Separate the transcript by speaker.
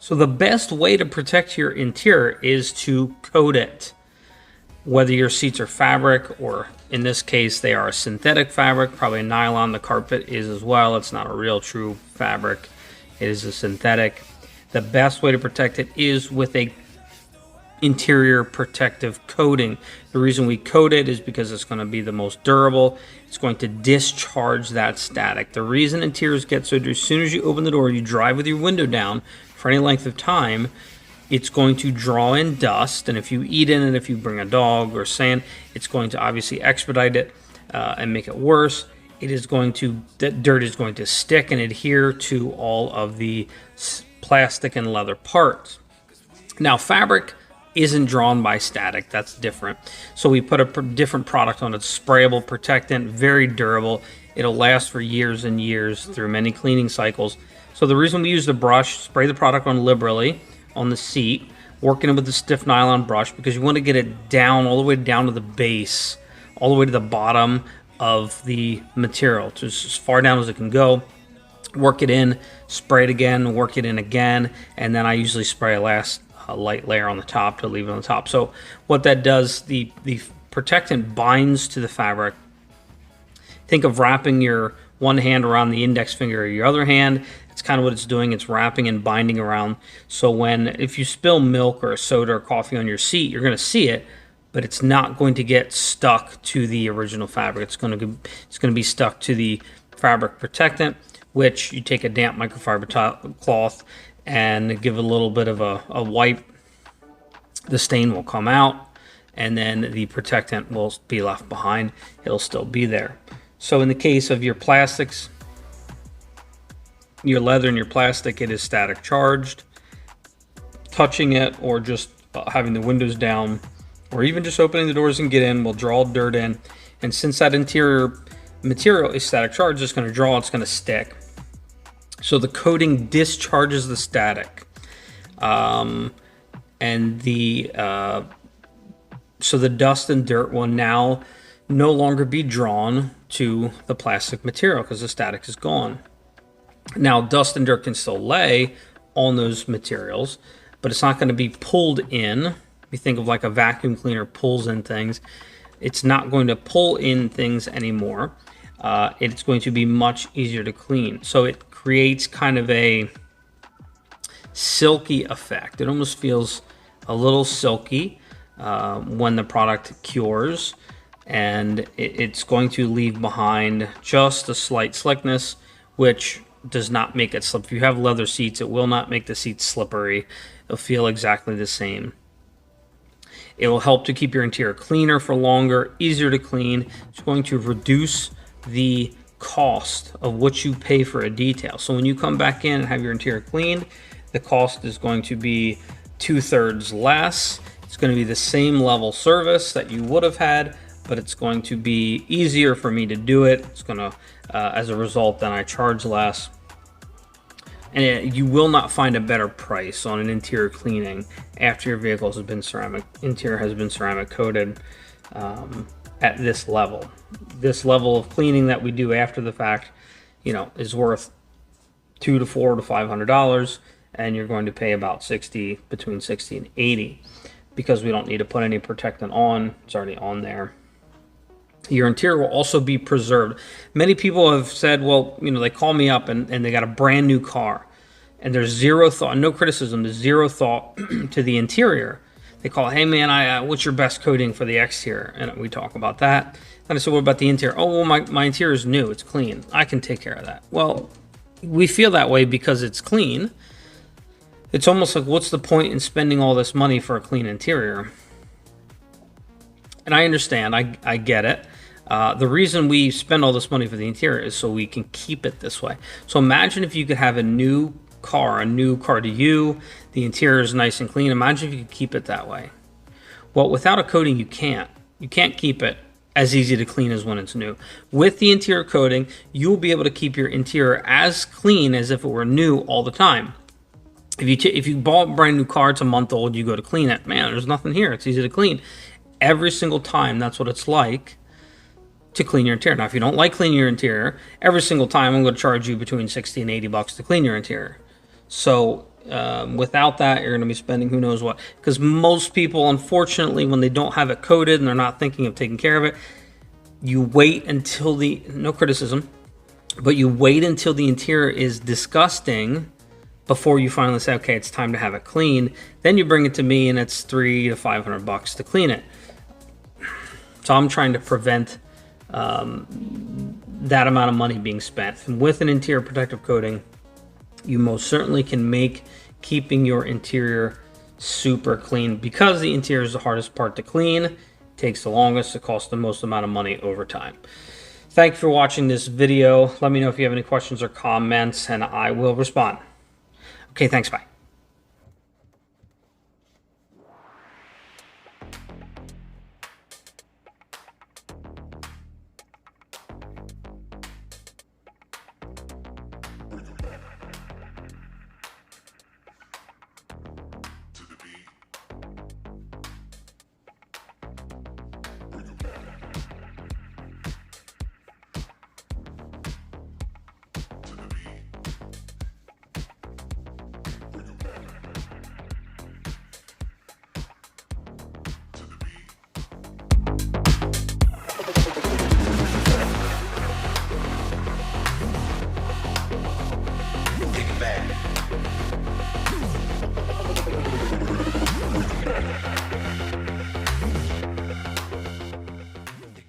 Speaker 1: So the best way to protect your interior is to coat it. Whether your seats are fabric or in this case they are a synthetic fabric, probably nylon, the carpet is as well. It's not a real true fabric. It is a synthetic. The best way to protect it is with a interior protective coating. The reason we coat it is because it's going to be the most durable. It's going to discharge that static. The reason interiors get so dirty, as soon as you open the door, you drive with your window down for any length of time, it's going to draw in dust, and if you eat in it, if you bring a dog or sand, it's going to obviously expedite it and make it worse. That dirt is going to stick and adhere to all of the plastic and leather parts. Now, fabric isn't drawn by static. That's different. So we put a different product on it, sprayable protectant, very durable. It'll last for years and years through many cleaning cycles. So the reason we use the brush, spray the product on liberally on the seat, working it with the stiff nylon brush, because you want to get it down, all the way down to the base, all the way to the bottom of the material, just as far down as it can go. Work it in, spray it again, work it in again, and then I usually spray a last light layer on the top to leave it on the top. So what that does, the protectant binds to the fabric. Think of wrapping your one hand around the index finger of your other hand. It's kind of what it's doing. It's wrapping and binding around. So if you spill milk or soda or coffee on your seat, you're going to see it, but it's not going to get stuck to the original fabric. It's going to be stuck to the fabric protectant, which you take a damp microfiber cloth and give it a little bit of a wipe. The stain will come out, and then the protectant will be left behind. It'll still be there. So in the case of your plastics, your leather and your plastic, it is static charged. Touching it or just having the windows down or even just opening the doors and get in will draw dirt in. And since that interior material is static charged, it's going to draw, it's going to stick. So the coating discharges the static. So the dust and dirt will now no longer be drawn to the plastic material because the static is gone. Now, dust and dirt can still lay on those materials, but it's not going to be pulled in. You think of like a vacuum cleaner pulls in things. It's not going to pull in things anymore. It's going to be much easier to clean. So it creates kind of a silky effect. It almost feels a little silky when the product cures, and it's going to leave behind just a slight slickness, which does not make it slip. If you have leather seats, it will not make the seats slippery. It'll feel exactly the same. It will help to keep your interior cleaner for longer, easier to clean. It's going to reduce the cost of what you pay for a detail. So when you come back in and have your interior cleaned, the cost is going to be 2/3 less. It's going to be the same level service that you would have had, but it's going to be easier for me to do it. It's going to, as a result, then I charge less. And you will not find a better price on an interior cleaning after your vehicle has been ceramic coated at this level. This level of cleaning that we do after the fact, is worth $200 to $400 to $500, and you're going to pay about between $60 and $80, because we don't need to put any protectant on. It's already on there. Your interior will also be preserved. Many people have said, well, they call me up and they got a brand new car, and there's zero thought, no criticism, there's zero thought to the interior. They call, hey man, what's your best coating for the exterior? And we talk about that. And I said, what about the interior? Oh, well, my interior is new, it's clean. I can take care of that. Well, we feel that way because it's clean. It's almost like, what's the point in spending all this money for a clean interior? And I understand, I get it. The reason we spend all this money for the interior is so we can keep it this way. So imagine if you could have a new car to you, the interior is nice and clean. Imagine if you could keep it that way. Well, without a coating, you can't. You can't keep it as easy to clean as when it's new. With the interior coating, you'll be able to keep your interior as clean as if it were new all the time. If you bought a brand new car, it's a month old, you go to clean it. Man, there's nothing here. It's easy to clean. Every single time, that's what it's like to clean your interior. Now, if you don't like cleaning your interior, every single time I'm going to charge you between $60 and $80 to clean your interior. So Without that, you're going to be spending who knows what. Because most people, unfortunately, when they don't have it coated and they're not thinking of taking care of it, you wait until no criticism, but you wait until the interior is disgusting before you finally say, okay, it's time to have it cleaned. Then you bring it to me and it's $300 to $500 to clean it. So I'm trying to prevent that amount of money being spent. And with an interior protective coating, you most certainly can make keeping your interior super clean, because the interior is the hardest part to clean, takes the longest, it costs the most amount of money over time. Thank you for watching this video. Let me know if you have any questions or comments and I will respond. Okay, thanks, bye.